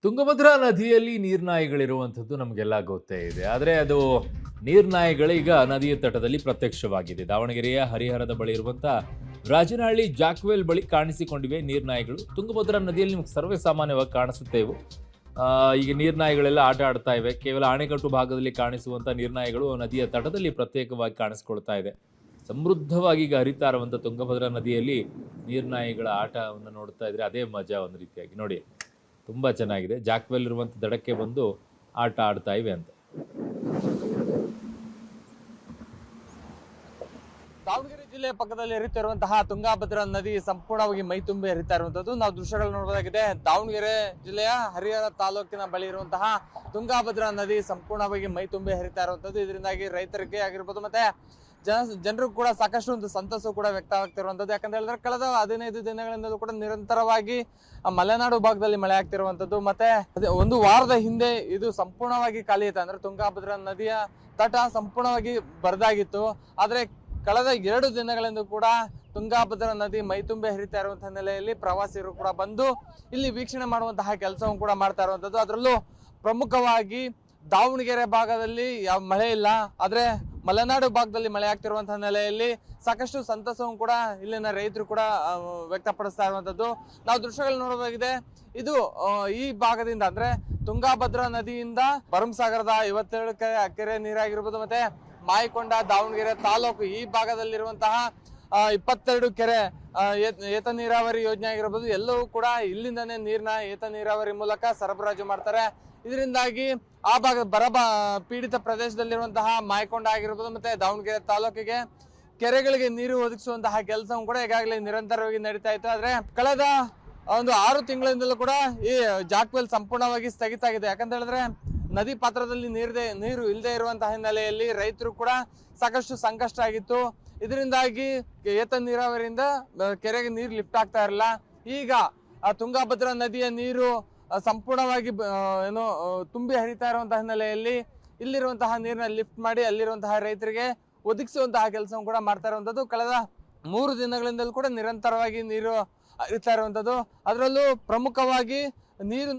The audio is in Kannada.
ತುಂಗಭದ್ರಾ ನದಿಯಲ್ಲಿ ನೀರ್ನಾಯಿಗಳಿರುವಂಥದ್ದು ನಮಗೆಲ್ಲ ಗೊತ್ತೇ ಇದೆ. ಆದರೆ ಅದು ನೀರ್ನಾಯಿಗಳೀಗ ನದಿಯ ತಟದಲ್ಲಿ ಪ್ರತ್ಯಕ್ಷವಾಗಿದೆ. ದಾವಣಗೆರೆಯ ಹರಿಹರದ ಬಳಿ ಇರುವಂಥ ರಾಜನಹಳ್ಳಿ ಜಾಕ್ವೆಲ್ ಬಳಿ ಕಾಣಿಸಿಕೊಂಡಿವೆ ನೀರ್ನಾಯಿಗಳು. ತುಂಗಭದ್ರಾ ನದಿಯಲ್ಲಿ ನಿಮ್ಗೆ ಸರ್ವೇ ಸಾಮಾನ್ಯವಾಗಿ ಕಾಣಿಸುತ್ತೆ ಇವು. ಈಗ ನೀರ್ನಾಯಿಗಳೆಲ್ಲ ಆಟ ಆಡ್ತಾ ಇವೆ. ಕೇವಲ ಅಣೆಕಟ್ಟು ಭಾಗದಲ್ಲಿ ಕಾಣಿಸುವಂಥ ನೀರ್ನಾಯಿಗಳು ನದಿಯ ತಟದಲ್ಲಿ ಪ್ರತ್ಯೇಕವಾಗಿ ಕಾಣಿಸ್ಕೊಳ್ತಾ ಇದೆ. ಸಮೃದ್ಧವಾಗಿ ಈಗ ಹರಿತಾ ಇರುವಂಥ ತುಂಗಭದ್ರಾ ನದಿಯಲ್ಲಿ ನೀರ್ನಾಯಿಗಳ ಆಟವನ್ನು ನೋಡ್ತಾ ಇದ್ರೆ ಅದೇ ಮಜಾ ಒಂದು ರೀತಿಯಾಗಿ ನೋಡಿ. ತುಂಬ ಚೆನ್ನಾಗಿದೆ. ಜಾಕ್ವೆಲ್ ಇರುವಂಥ ದಡಕ್ಕೆ ಬಂದು ಆಟ ಆಡ್ತಾ ಇವೆ ಅಂತ. ದಾವಣಗೆರೆ ಜಿಲ್ಲೆಯ ಪಕ್ಕದಲ್ಲಿ ಹರಿತಿರುವಂತಹ ತುಂಗಭದ್ರಾ ನದಿ ಸಂಪೂರ್ಣವಾಗಿ ಮೈ ತುಂಬಿ ಹರಿತಾ ಇರುವಂತದ್ದು ನಾವು ದೃಶ್ಯಗಳು ನೋಡಬಹುದಾಗಿದೆ. ದಾವಣಗೆರೆ ಜಿಲ್ಲೆಯ ಹರಿಹರ ತಾಲೂಕಿನ ಬಳಿ ಇರುವಂತಹ ತುಂಗಭದ್ರಾ ನದಿ ಸಂಪೂರ್ಣವಾಗಿ ಮೈ ತುಂಬಿ ಹರಿತಾ ಇರುವಂತದ್ದು. ಇದರಿಂದಾಗಿ ರೈತರಿಗೆ ಆಗಿರ್ಬೋದು ಮತ್ತೆ ಜನರು ಕೂಡ ಸಾಕಷ್ಟು ಒಂದು ಸಂತಸ ಕೂಡ ವ್ಯಕ್ತವಾಗ್ತಿರುವಂತದ್ದು. ಯಾಕಂತ ಹೇಳಿದ್ರೆ ಕಳೆದ 15 ದಿನಗಳಿಂದಲೂ ಕೂಡ ನಿರಂತರವಾಗಿ ಮಲೆನಾಡು ಭಾಗದಲ್ಲಿ ಮಳೆ ಆಗ್ತಿರುವಂತದ್ದು. ಮತ್ತೆ ಒಂದು ವಾರದ ಹಿಂದೆ ಇದು ಸಂಪೂರ್ಣವಾಗಿ ಖಾಲಿ ಇತ್ತು. ಅಂದ್ರೆ ತುಂಗಭದ್ರಾ ನದಿಯ ತಟ ಸಂಪೂರ್ಣವಾಗಿ ಬರದಾಗಿತ್ತು. ಆದ್ರೆ ಕಳೆದ 2 ದಿನಗಳಿಂದ ಕೂಡ ತುಂಗಭದ್ರಾ ನದಿ ಮೈತುಂಬಿ ಹರಿತಾ ಇರುವಂತಹ ಹಿನ್ನೆಲೆಯಲ್ಲಿ ಪ್ರವಾಸಿಗರು ಕೂಡ ಬಂದು ಇಲ್ಲಿ ವೀಕ್ಷಣೆ ಮಾಡುವಂತಹ ಕೆಲಸವನ್ನು ಕೂಡ ಮಾಡ್ತಾ ಇರುವಂತದ್ದು. ಅದರಲ್ಲೂ ಪ್ರಮುಖವಾಗಿ ದಾವಣಗೆರೆ ಭಾಗದಲ್ಲಿ ಯಾವ ಮಳೆ ಇಲ್ಲ, ಆದ್ರೆ ಮಲೆನಾಡು ಭಾಗದಲ್ಲಿ ಮಳೆ ಆಗ್ತಿರುವಂತಹ ಹಿನ್ನೆಲೆಯಲ್ಲಿ ಸಾಕಷ್ಟು ಸಂತಸವನ್ನು ಕೂಡ ಇಲ್ಲಿನ ರೈತರು ಕೂಡ ವ್ಯಕ್ತಪಡಿಸ್ತಾ ಇರುವಂತದ್ದು. ನಾವು ದೃಶ್ಯಗಳು ನೋಡಬಹುದಾಗಿದೆ. ಇದು ಈ ಭಾಗದಿಂದ ಅಂದ್ರೆ ತುಂಗಭದ್ರಾ ನದಿಯಿಂದ ಭರಮಸಾಗರದ 57 ಕೆರೆ ನೀರಾಗಿರ್ಬೋದು, ಮತ್ತೆ ಮಾಯಕೊಂಡ ದಾವಣಗೆರೆ ತಾಲೂಕು ಈ ಭಾಗದಲ್ಲಿರುವಂತಹ 22 ಕೆರೆ ಏತ ನೀರಾವರಿ ಯೋಜನೆ ಆಗಿರ್ಬೋದು, ಎಲ್ಲವೂ ಕೂಡ ಇಲ್ಲಿಂದನೇ ನೀರ್ನ ಏತ ನೀರಾವರಿ ಮೂಲಕ ಸರಬರಾಜು ಮಾಡ್ತಾರೆ. ಇದರಿಂದಾಗಿ ಆ ಭಾಗ ಪೀಡಿತ ಪ್ರದೇಶದಲ್ಲಿರುವಂತಹ ಮಾಯಕೊಂಡ ಆಗಿರ್ಬೋದು ಮತ್ತೆ ದಾವಣಗೆರೆ ತಾಲೂಕಿಗೆ ಕೆರೆಗಳಿಗೆ ನೀರು ಒದಗಿಸುವಂತಹ ಕೆಲಸവും ಕೂಡ ಈಗಾಗಲೇ ನಿರಂತರವಾಗಿ ನಡೀತಾ ಇತ್ತು. ಆದ್ರೆ ಕಳೆದ ಒಂದು 6 ತಿಂಗಳಿಂದಲೂ ಕೂಡ ಈ ಜಾಕ್ವೆಲ್ ಸಂಪೂರ್ಣವಾಗಿ ಸ್ಥಗಿತ ಆಗಿದೆ. ಯಾಕಂತ ಹೇಳಿದ್ರೆ ನದಿ ಪಾತ್ರದಲ್ಲಿ ನೀರು ಇಲ್ಲದೆ ಇರುವಂತಹ ಹಿನ್ನೆಲೆಯಲ್ಲಿ ರೈತರು ಕೂಡ ಸಾಕಷ್ಟು ಸಂಕಷ್ಟ ಆಗಿತ್ತು. ಇದರಿಂದಾಗಿ ಏತ ನೀರಾವರಿಯಿಂದ ಕೆರೆಗೆ ನೀರು ಲಿಫ್ಟ್ ಆಗ್ತಾ ಇರಲಿಲ್ಲ. ಈಗ ಆ ತುಂಗಭದ್ರಾ ನದಿಯ ನೀರು ಸಂಪೂರ್ಣವಾಗಿ ತುಂಬಿ ಹರಿತಾ ಇರುವಂತಹ ಹಿನ್ನೆಲೆಯಲ್ಲಿ ಇಲ್ಲಿರುವಂತಹ ನೀರನ್ನ ಲಿಫ್ಟ್ ಮಾಡಿ ಅಲ್ಲಿರುವಂತಹ ರೈತರಿಗೆ ಒದಗಿಸುವಂತಹ ಕೆಲಸವನ್ನು ಕೂಡ ಮಾಡ್ತಾ ಇರುವಂತದ್ದು. ಕಳೆದ 3 ದಿನಗಳಿಂದಲೂ ಕೂಡ ನಿರಂತರವಾಗಿ ನೀರು ಹರಿತಾ ಇರುವಂತದ್ದು. ಅದರಲ್ಲೂ ಪ್ರಮುಖವಾಗಿ ನೀರು